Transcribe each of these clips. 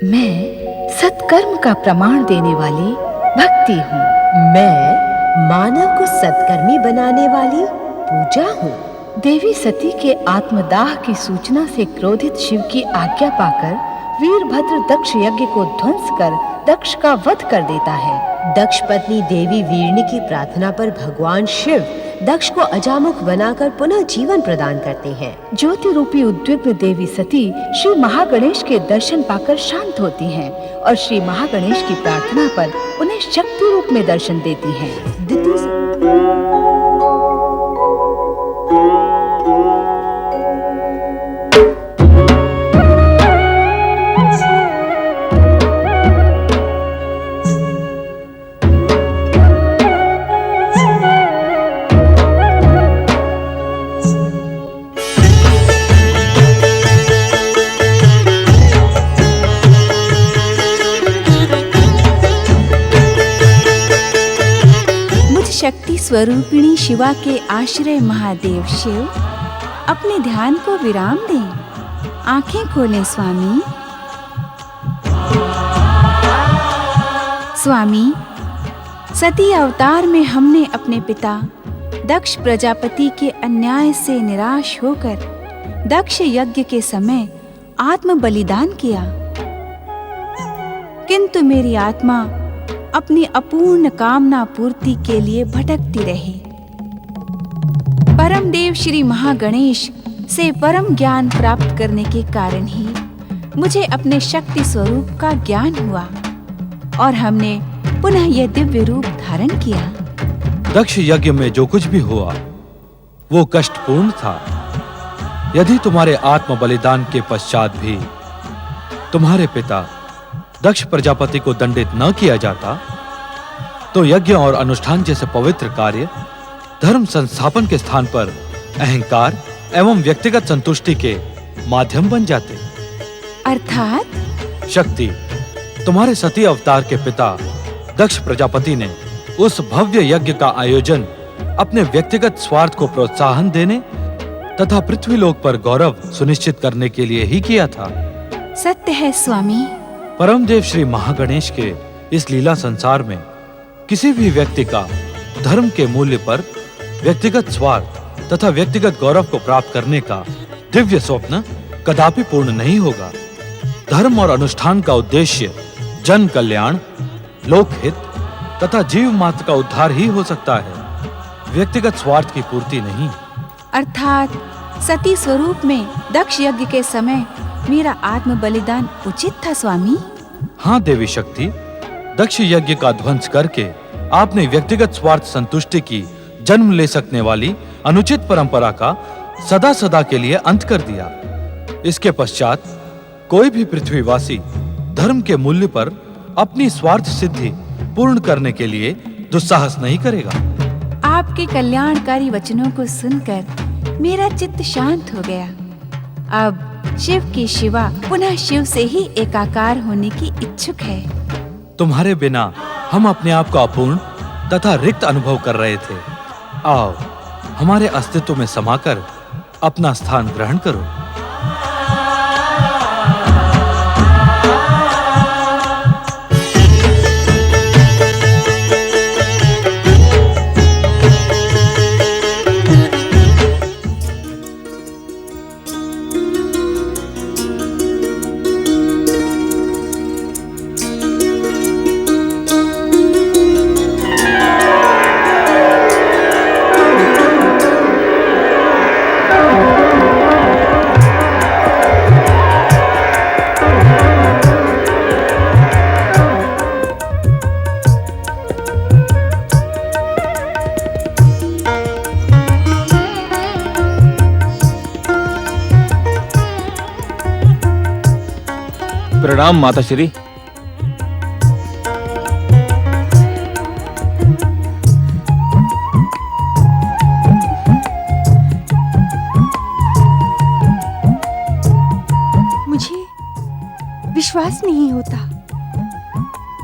मैं सत्कर्म का प्रमाण देने वाली भक्ति हूँ। मैं मानव को सत्कर्मी बनाने वाली पूजा हूँ। देवी सती के आत्मदाह की सूचना से क्रोधित शिव की आज्ञा पाकर वीरभद्र दक्ष यज्ञ को ध्वंस कर दक्ष का वध कर देता है। दक्ष पत्नी देवी वीरनी की प्रार्थना पर भगवान शिव दक्ष को अजामुख बनाकर पुनः जीवन प्रदान करते हैं। ज्योति रूपी उद्विग्न देवी सती श्री महागणेश के दर्शन पाकर शांत होती हैं और श्री महागणेश की प्रार्थना पर उन्हें शक्ति रूप में दर्शन देती हैं। शक्ति स्वरूपिणी शिवा के आश्रय महादेव शिव अपने ध्यान को विराम दें। आंखें खोलें स्वामी। स्वामी, सती अवतार में हमने अपने पिता दक्ष प्रजापति के अन्याय से निराश होकर दक्ष यज्ञ के समय आत्म बलिदान किया, किंतु मेरी आत्मा अपनी अपूर्ण कामना पूर्ति के लिए भटकती रही। परम देव श्री महागणेश से परम ज्ञान प्राप्त करने के कारण ही मुझे अपने शक्ति स्वरूप का ज्ञान हुआ और हमने पुनः यह दिव्य रूप धारण किया। दक्ष यज्ञ में जो कुछ भी हुआ वो कष्टपूर्ण था। यदि तुम्हारे आत्म बलिदान के पश्चात भी तुम्हारे पिता दक्ष प्रजापति को दंडित न किया जाता तो यज्ञ और अनुष्ठान जैसे पवित्र कार्य धर्म संस्थापन के स्थान पर अहंकार एवं व्यक्तिगत संतुष्टि के माध्यम बन जाते। अर्थात शक्ति, तुम्हारे सती अवतार के पिता दक्ष प्रजापति ने उस भव्य यज्ञ का आयोजन अपने व्यक्तिगत स्वार्थ को प्रोत्साहन देने तथा पृथ्वीलोक पर गौरव सुनिश्चित करने के लिए ही किया था। सत्य है स्वामी। परमदेव श्री महागणेश के इस लीला संसार में किसी भी व्यक्ति का धर्म के मूल्य पर व्यक्तिगत स्वार्थ तथा व्यक्तिगत गौरव को प्राप्त करने का दिव्य स्वप्न कदापि पूर्ण नहीं होगा। धर्म और अनुष्ठान का उद्देश्य जन कल्याण, लोकहित तथा जीव मात्र का उद्धार ही हो सकता है, व्यक्तिगत स्वार्थ की पूर्ति नहीं। अर्थात सती स्वरूप में दक्ष यज्ञ के समय मेरा आत्म बलिदान उचित था स्वामी। हाँ देवी शक्ति, दक्ष यज्ञ का ध्वंस करके आपने व्यक्तिगत स्वार्थ संतुष्टि की जन्म ले सकने वाली अनुचित परंपरा का सदा सदा के लिए अंत कर दिया। इसके पश्चात कोई भी पृथ्वीवासी धर्म के मूल्य पर अपनी स्वार्थ सिद्धि पूर्ण करने के लिए दुस्साहस नहीं करेगा। आपके कल्याणकारी वचनों को सुनकर मेरा चित्त शांत हो गया। अब शिव की शिवा पुनः शिव से ही एकाकार होने की इच्छुक है। तुम्हारे बिना हम अपने आप को अपूर्ण तथा रिक्त अनुभव कर रहे थे। आओ, हमारे अस्तित्व में समाकर अपना स्थान ग्रहण करो। प्रणाम माता श्री। मुझे विश्वास नहीं होता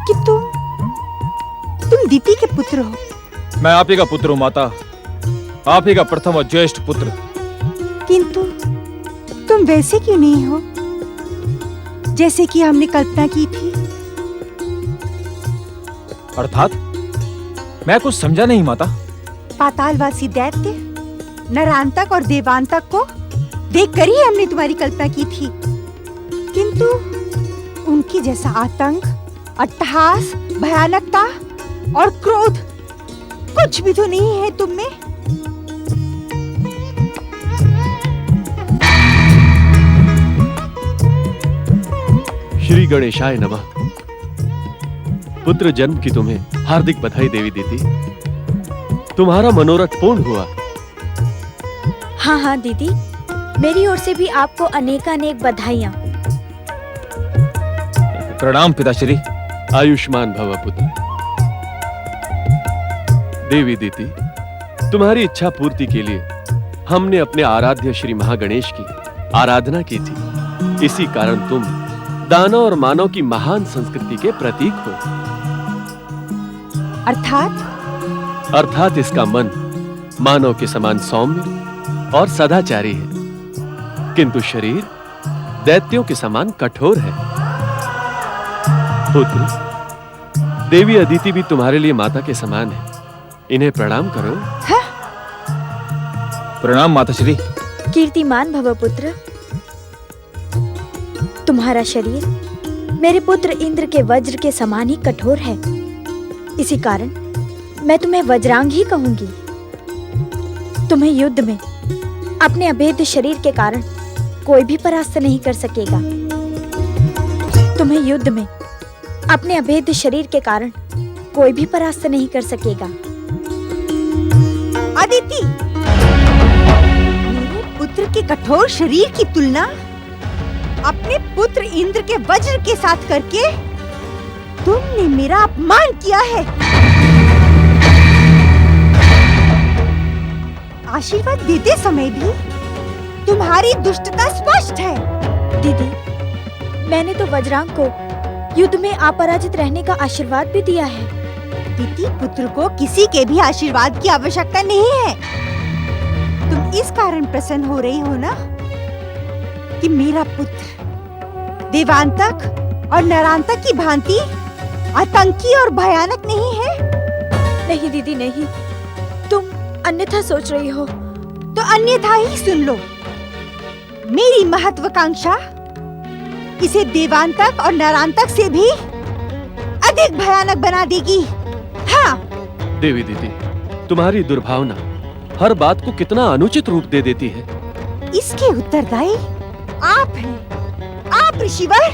कि तुम दीति के पुत्र हो। मैं आप ही का पुत्र हूँ माता, आप ही का प्रथम और ज्येष्ठ पुत्र। किंतु तुम वैसे क्यों नहीं हो जैसे कि हमने कल्पना की थी। अर्थात मैं कुछ समझा नहीं माता। पातालवासी दैत्य, नरांतक और देवांतक को देखकर ही हमने तुम्हारी कल्पना की थी, किंतु उनकी जैसा आतंक, अट्टहास, भयानकता और क्रोध कुछ भी तो नहीं है तुम में। श्री गणेशाय नमः। पुत्र जन्म की तुम्हें हार्दिक बधाई देवी दीदी। तुम्हारा मनोरथ पूर्ण हुआ। हाँ हाँ दीदी, मेरी ओर से भी आपको अनेकानेक बधाइयाँ। प्रणाम पिताश्री। आयुष्मान भव पुत्र। देवी दीदी, तुम्हारी इच्छा पूर्ति के लिए हमने अपने आराध्य श्री महागणेश की आराधना की थी। इसी कारण तुम दानव और मानव की महान संस्कृति के प्रतीक हो। अर्थात इसका मन मानव के समान सौम्य और सदाचारी है, किंतु शरीर दैत्यों के समान कठोर है। पुत्र, देवी अदिति भी तुम्हारे लिए माता के समान है। इन्हें प्रणाम करो। प्रणाम माताश्री। कीर्तिमान भव पुत्र। तुम्हारा शरीर मेरे पुत्र इंद्र के वज्र के समान ही कठोर है। इसी कारण मैं तुम्हें वज्रांग ही कहूंगी। तुम्हें युद्ध में अपने अभेद्य शरीर के कारण कोई भी परास्त नहीं कर सकेगा। तुम्हें युद्ध में अपने अभेद्य शरीर के कारण कोई भी परास्त नहीं कर सकेगा। अदिति, मेरे पुत्र के कठोर शरीर की तुलना अपने पुत्र इंद्र के वज्र के साथ करके तुमने मेरा अपमान किया है। आशीर्वाद देते समय भी तुम्हारी दुष्टता स्पष्ट है। दीदी, मैंने तो वज्रांग को युद्ध में अपराजित रहने का आशीर्वाद भी दिया है। दीदी, पुत्र को किसी के भी आशीर्वाद की आवश्यकता नहीं है। तुम इस कारण प्रसन्न हो रही हो ना कि मेरा पुत्र देवांतक और नरांतक की भांति आतंकी और भयानक नहीं है। नहीं दीदी नहीं, तुम अन्यथा सोच रही हो। तो अन्यथा ही सुन लो। मेरी महत्वाकांक्षा इसे देवांतक और नरांतक से भी अधिक भयानक बना देगी। हाँ। देवी दीदी, तुम्हारी दुर्भावना हर बात को कितना अनुचित रूप दे देती है। इसके उत्तरदायी आप हैं। आप ऋषिवर,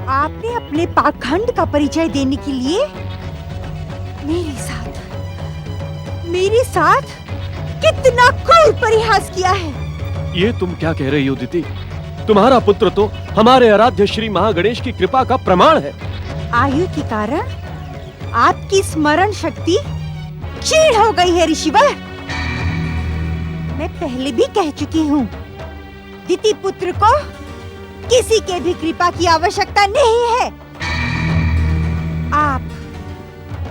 आपने अपने पाखंड का परिचय देने के लिए मेरे साथ कितना क्रूर परिहास किया है। ये तुम क्या कह रही हो दीदी? तुम्हारा पुत्र तो हमारे आराध्य श्री महागणेश की कृपा का प्रमाण है। आयु के कारण आपकी स्मरण शक्ति क्षीण हो गई है ऋषिवर। मैं पहले भी कह चुकी हूँ, दिति पुत्र को किसी के भी कृपा की आवश्यकता नहीं है। आप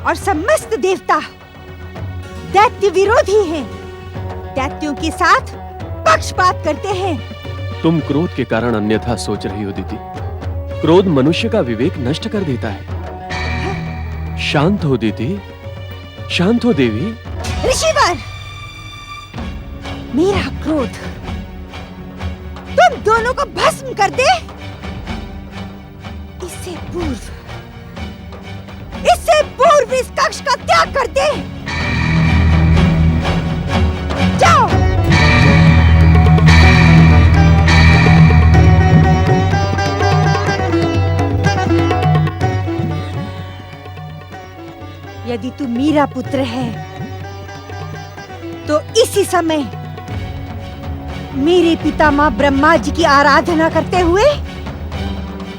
और समस्त देवता दैत्य विरोधी हैं। दैत्यों के साथ पक्षपात करते हैं। तुम क्रोध के कारण अन्यथा सोच रही हो दीदी। क्रोध मनुष्य का विवेक नष्ट कर देता है। शांत हो दीदी, शांत हो देवी। ऋषिवर, मेरा क्रोध तुम दोनों को भस्म कर दे, इससे पूर्व इस कक्ष का त्याग कर दे। जाओ। यदि तू मेरा पुत्र है तो इसी समय मेरे पितामह ब्रह्मा जी की आराधना करते हुए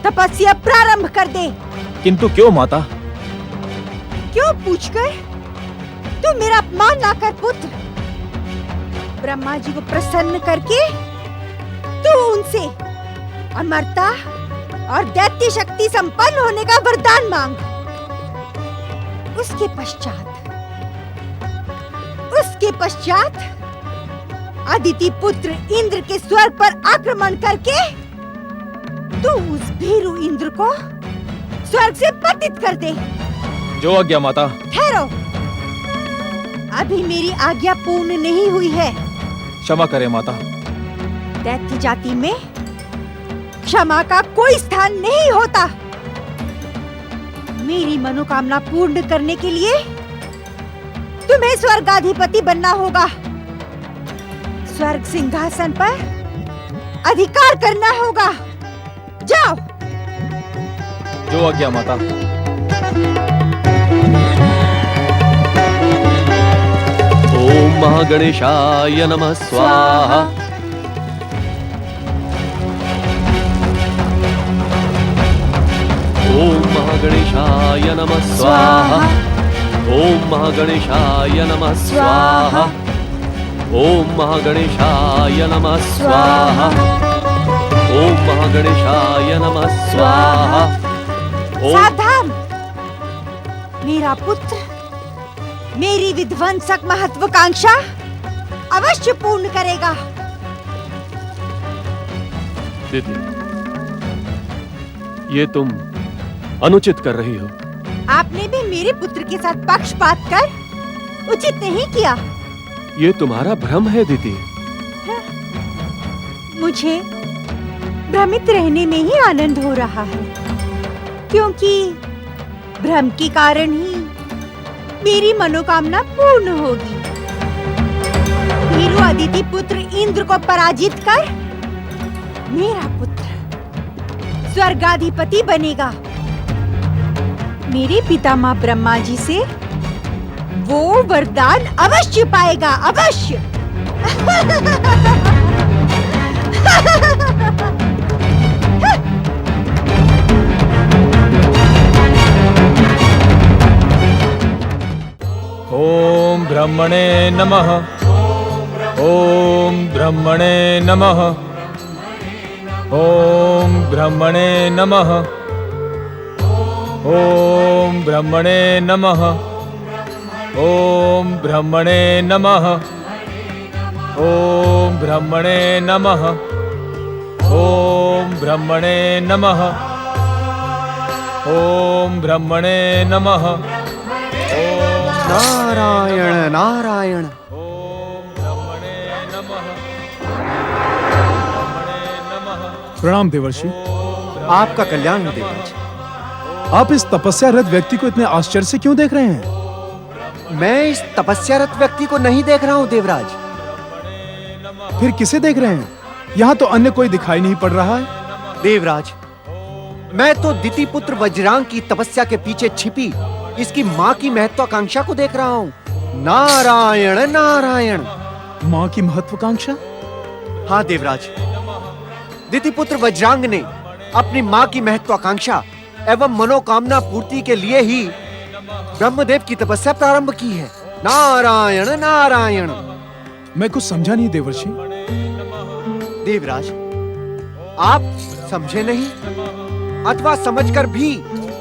तपस्या प्रारंभ कर दे। किंतु क्यों माता? क्यों पूछकर तू मेरा अपमान ना कर पुत्र। ब्रह्मा जी को प्रसन्न करके तू उनसे अमरता और दैत्य शक्ति संपन्न होने का वरदान मांग। उसके पश्चात अदिति पुत्र इंद्र के स्वर्ग पर आक्रमण करके तू उस भीरू इंद्र को स्वर्ग से पतित कर दे। जो आज्ञा माता। ठहरो, अभी मेरी आज्ञा पूर्ण नहीं हुई है। क्षमा करें माता। दैत्य जाति में क्षमा का कोई स्थान नहीं होता। मेरी मनोकामना पूर्ण करने के लिए तुम्हें स्वर्गाधिपति बनना होगा। स्वर्ग सिंहासन पर अधिकार करना होगा। जाओ। जो आज्ञा माता। ओम महागणेशाय नमः स्वाहा। ओम महागणेशाय नमः स्वाहा। ओम महागणेशाय नमः स्वाहा। ओम महागणेशाय नमः स्वाहा। ओम महागणेशाय नमः स्वाहा। सावधान, मेरा पुत्र मेरी विध्वंसक महत्वाकांक्षा अवश्य पूर्ण करेगा। दीदी, ये तुम अनुचित कर रही हो। आपने भी मेरे पुत्र के साथ पक्षपात कर उचित नहीं किया। ये तुम्हारा भ्रम है दीदी। मुझे भ्रमित रहने में ही आनंद हो रहा है, क्योंकि भ्रम के कारण ही मेरी मनोकामना पूर्ण होगी। वीरू अदिति पुत्र इंद्र को पराजित कर मेरा पुत्र स्वर्गाधिपति बनेगा। मेरे पितामह ब्रह्मा जी से वो वरदान अवश्य पाएगा, अवश्य। ओम ब्रह्मणे नमः। ओम ब्रह्मणे नमः। ओम ब्रह्मणे नमः। ओम ब्रह्मणे नमः। ओम ब्रह्मणे नमः। ओम ब्रह्मणे नमः। ओम ब्रह्मणे नमः। ओम ब्रह्मणे नमः। नारायण नारायण। प्रणाम देवर्षि। आपका कल्याण हो देवराज। आप इस तपस्यारत व्यक्ति को इतने आश्चर्य से क्यों देख रहे हैं? मैं इस तपस्यारत व्यक्ति को नहीं देख रहा हूँ देवराज। फिर किसे देख रहे हैं? यहाँ तो अन्य कोई दिखाई नहीं पड़ रहा है। देवराज, मैं तो दिति पुत्र वज्रांग की तपस्या के पीछे छिपी इसकी माँ की महत्वाकांक्षा को देख रहा हूँ। नारायण नारायण। माँ की महत्वाकांक्षा? हाँ देवराज, दिति पुत्र वज्रांग ने अपनी माँ की महत्वाकांक्षा एवं मनोकामना पूर्ति के लिए ही ब्रह्मदेव की तपस्या प्रारंभ की है। नारायण नारायण। मैं कुछ समझा नहीं देवर्षि। देवराज, आप समझे नहीं अथवा समझकर भी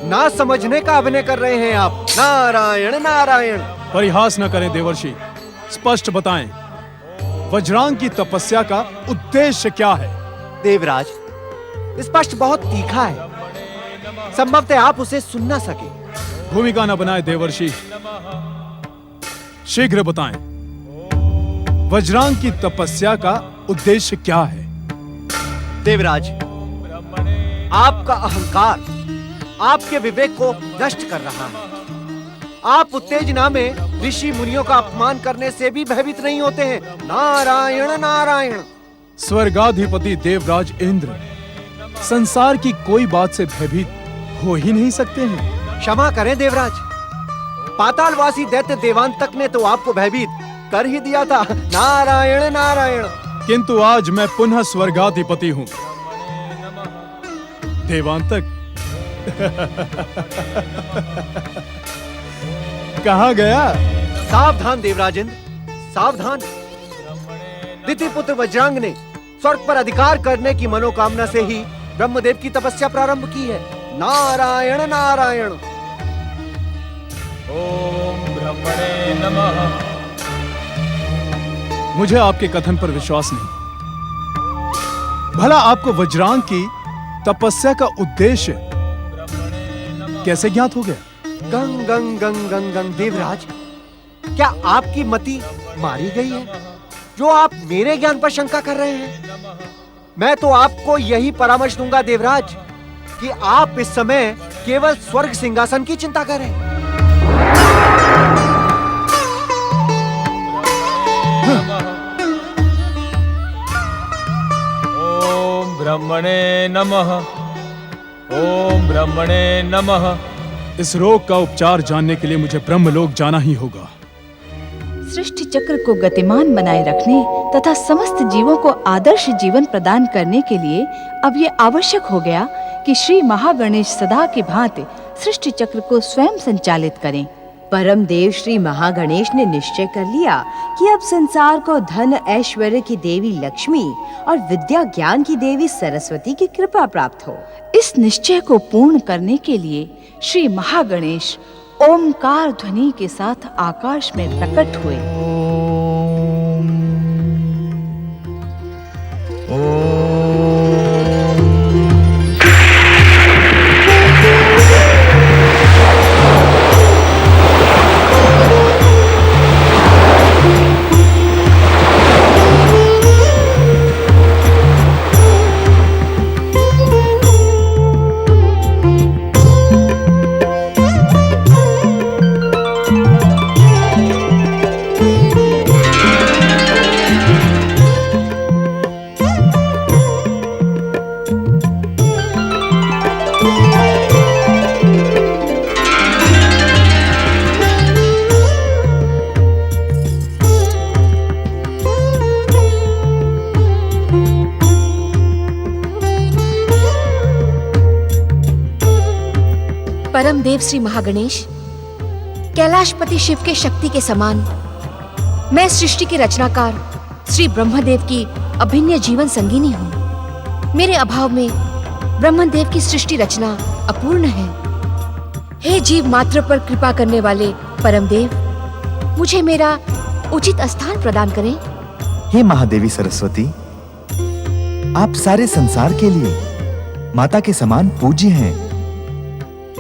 ना समझने का अभिनय कर रहे हैं आप। नारायण नारायण। परिहास न करें देवर्षि, स्पष्ट बताएं, वज्रांग की तपस्या का उद्देश्य क्या है? देवराज, स्पष्ट बहुत तीखा है, संभवतः आप उसे सुन ना सके। भूमिका न बनाए देवर्षि, शीघ्र बताएं, वज्रांग की तपस्या का उद्देश्य क्या है? देवराज, आपका अहंकार आपके विवेक को नष्ट कर रहा है। आप उत्तेजना में ऋषि मुनियों का अपमान करने से भी भयभीत नहीं होते हैं। नारायण नारायण। स्वर्गाधिपति देवराज इंद्र संसार की कोई बात से भयभीत हो ही नहीं सकते हैं। क्षमा करें देवराज, पातालवासी दैत्य देवांतक ने तो आपको भयभीत कर ही दिया था। नारायण नारायण। किंतु आज मैं पुनः स्वर्गाधिपति हूँ। देवांतक कहाँ गया? सावधान देवराजेंद्र, सावधान। दिति पुत्र वज्रांग ने स्वर्ग पर अधिकार करने की मनोकामना से ही ब्रह्मदेव की तपस्या प्रारंभ की है। नारायण नारायण। ओम ब्रह्मणे नमः। मुझे आपके कथन पर विश्वास नहीं। भला आपको वज्रांग की तपस्या का उद्देश्य कैसे ज्ञात हो गया? गंग गंग गंग गंग गंग देवराज, क्या आपकी मति मारी गई है जो आप मेरे ज्ञान पर शंका कर रहे हैं? मैं तो आपको यही परामर्श दूंगा देवराज कि आप इस समय केवल स्वर्ग सिंहासन की चिंता करें। ओम ब्रह्मणे नमः। ओम ब्रह्मणे नमः। इस रोग का उपचार जानने के लिए मुझे ब्रह्मलोक जाना ही होगा। सृष्टि चक्र को गतिमान बनाए रखने तथा समस्त जीवों को आदर्श जीवन प्रदान करने के लिए अब ये आवश्यक हो गया कि श्री महागणेश सदा की भांति सृष्टि चक्र को स्वयं संचालित करें। परम देव श्री महागणेश ने निश्चय कर लिया कि अब संसार को धन ऐश्वर्य की देवी लक्ष्मी और विद्या ज्ञान की देवी सरस्वती की कृपा प्राप्त हो। इस निश्चय को पूर्ण करने के लिए श्री महागणेश ओमकार ध्वनि के साथ आकाश में प्रकट हुए। परम देव श्री महागणेश, कैलाशपति शिव के शक्ति के समान मैं सृष्टि के रचनाकार श्री ब्रह्मदेव की अभिन्न जीवन संगिनी हूँ। मेरे अभाव में ब्रह्मदेव की सृष्टि रचना अपूर्ण है। हे जीव मात्र पर कृपा करने वाले परम देव, मुझे मेरा उचित स्थान प्रदान करें। हे महादेवी सरस्वती, आप सारे संसार के लिए माता के समान पूज्य हैं।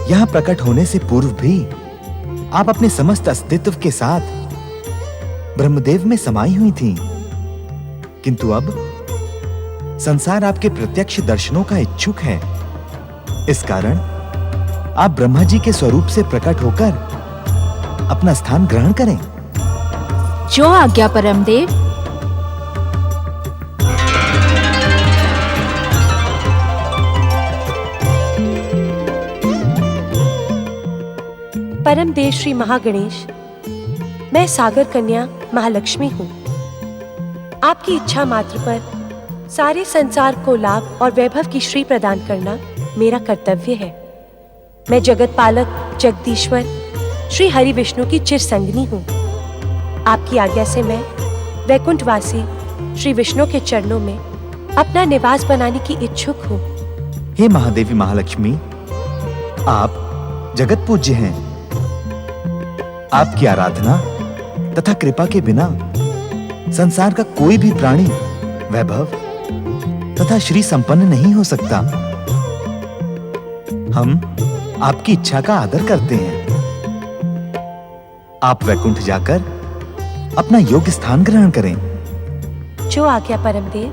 यहाँ प्रकट होने से पूर्व भी आप अपने समस्त अस्तित्व के साथ ब्रह्मदेव में समाई हुई थीं। किंतु अब संसार आपके प्रत्यक्ष दर्शनों का इच्छुक है। इस कारण आप ब्रह्मा जी के स्वरूप से प्रकट होकर अपना स्थान ग्रहण करें। जो आज्ञा परम देव। परम देव श्री महागणेश, मैं सागर कन्या महालक्ष्मी हूँ। आपकी इच्छा मात्र पर सारे संसार को लाभ और वैभव की श्री प्रदान करना मेरा कर्तव्य है। मैं जगत पालक जगदीश्वर श्री हरि विष्णु की चिर संगिनी हूँ। आपकी आज्ञा से मैं वैकुंठवासी श्री विष्णु के चरणों में अपना निवास बनाने की इच्छुक हूँ। हे महादेवी महालक्ष्मी, आप जगत पूज्य हैं। आपकी आराधना तथा कृपा के बिना संसार का कोई भी प्राणी वैभव तथा श्री संपन्न नहीं हो सकता। हम आपकी इच्छा का आदर करते हैं। आप वैकुंठ जाकर अपना योग्य स्थान ग्रहण करें। जो आज्ञा परम देव।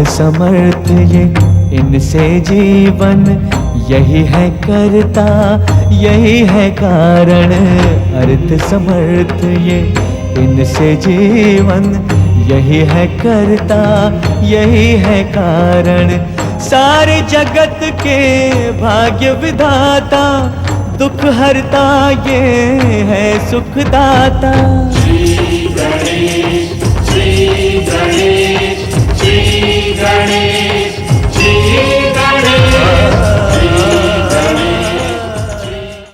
समर्थ ये इनसे जीवन, यही है करता यही है कारण। अर्थ समर्थ ये इनसे जीवन, यही है करता यही है कारण। सारे जगत के भाग्य विधाता, दुख हरता ये है सुखदाता। श्री गणेश श्री गणेश श्री गणेश।